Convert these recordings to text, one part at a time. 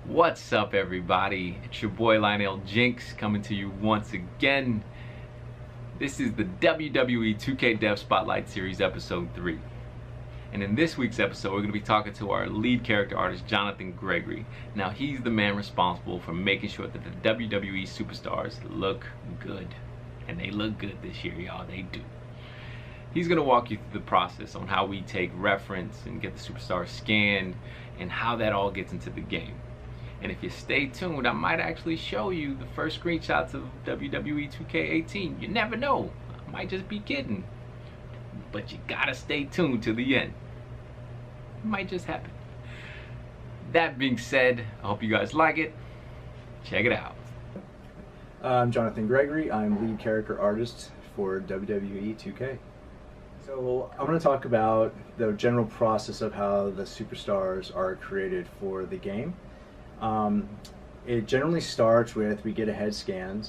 What's up, everybody? It's your boy Lionel Jinx coming to you once again. This is the WWE 2KDev Spotlight Series episode 3. And in this week's episode, we're going to be talking to our lead character artist, Jonathan Gregory. Now, he's the man responsible for making sure that the WWE superstars look good. And they look good this year, y'all. They do. He's going to walk you through the process on how we take reference and get the superstars scanned and how that all gets into the game. And if you stay tuned, I might actually show you the first screenshots of WWE 2K18. You never know. I might just be kidding. But you gotta stay tuned to the end. It might just happen. That being said, I hope you guys like it. Check it out. I'm Jonathan Gregory. I'm lead character artist for WWE 2K. So I'm going to talk about the general process of how the superstars are created for the game. It generally starts with we get a head scan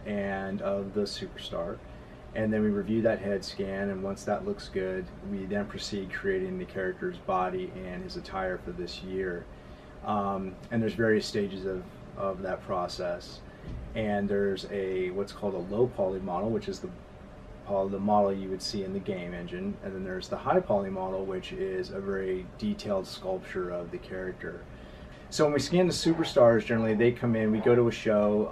and of the superstar, and then we review that head scan, and once that looks good, we then proceed creating the character's body and his attire for this year. And there's various stages of that process, and there's what's called a low poly model, which is the model you would see in the game engine, and then there's the high poly model, which is a very detailed sculpture of the character. So when we scan the superstars, generally they come in, we go to a show,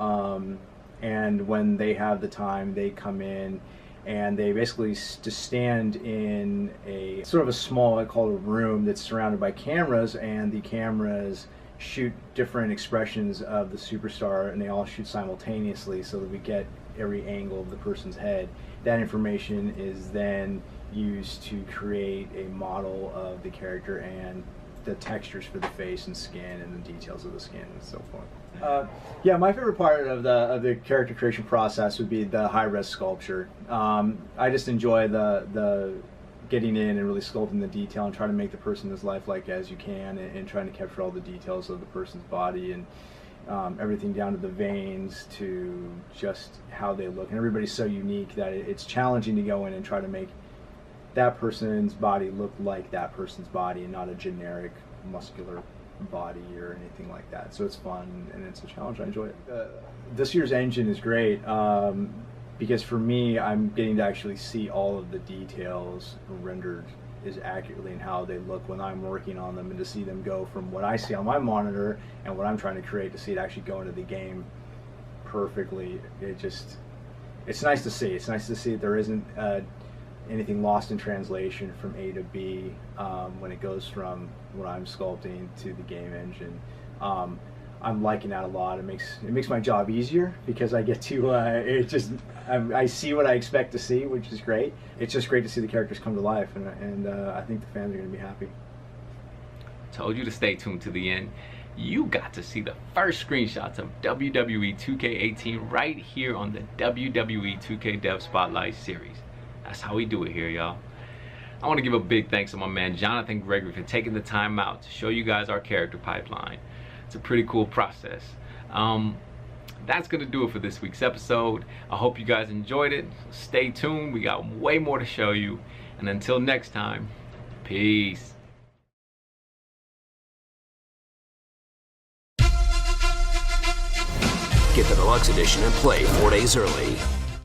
and when they have the time, they come in and they basically just stand in a sort of a small, I call it a room, that's surrounded by cameras, and the cameras shoot different expressions of the superstar, and they all shoot simultaneously so that we get every angle of the person's head. That information is then used to create a model of the character and the textures for the face and skin and the details of the skin and so forth. Yeah, my favorite part of the character creation process would be the high-res sculpture. I just enjoy the getting in and really sculpting the detail and trying to make the person as lifelike as you can, and trying to capture all the details of the person's body, and everything down to the veins to just how they look. And everybody's so unique that it's challenging to go in and try to make that person's body look like that person's body and not a generic muscular body or anything like that. So it's fun and it's a challenge. I enjoy it. This year's engine is great because for me, I'm getting to actually see all of the details rendered as accurately in how they look when I'm working on them, and to see them go from what I see on my monitor and what I'm trying to create to see it actually go into the game perfectly. It's nice to see. It's nice to see that there isn't anything lost in translation from A to B when it goes from what I'm sculpting to the game engine. I'm liking that a lot. It makes my job easier because I get to I see what I expect to see, which is great. It's just great to see the characters come to life, and I think the fans are going to be happy. Told you to stay tuned to the end. You got to see the first screenshots of WWE 2K18 right here on the WWE 2KDev Spotlight Series. That's how we do it here, y'all. I want to give a big thanks to my man Jonathan Gregory for taking the time out to show you guys our character pipeline. It's a pretty cool process. That's going to do it for this week's episode. I hope you guys enjoyed it. Stay tuned. We got way more to show you. And until next time, peace. Get the deluxe edition and play 4 days early.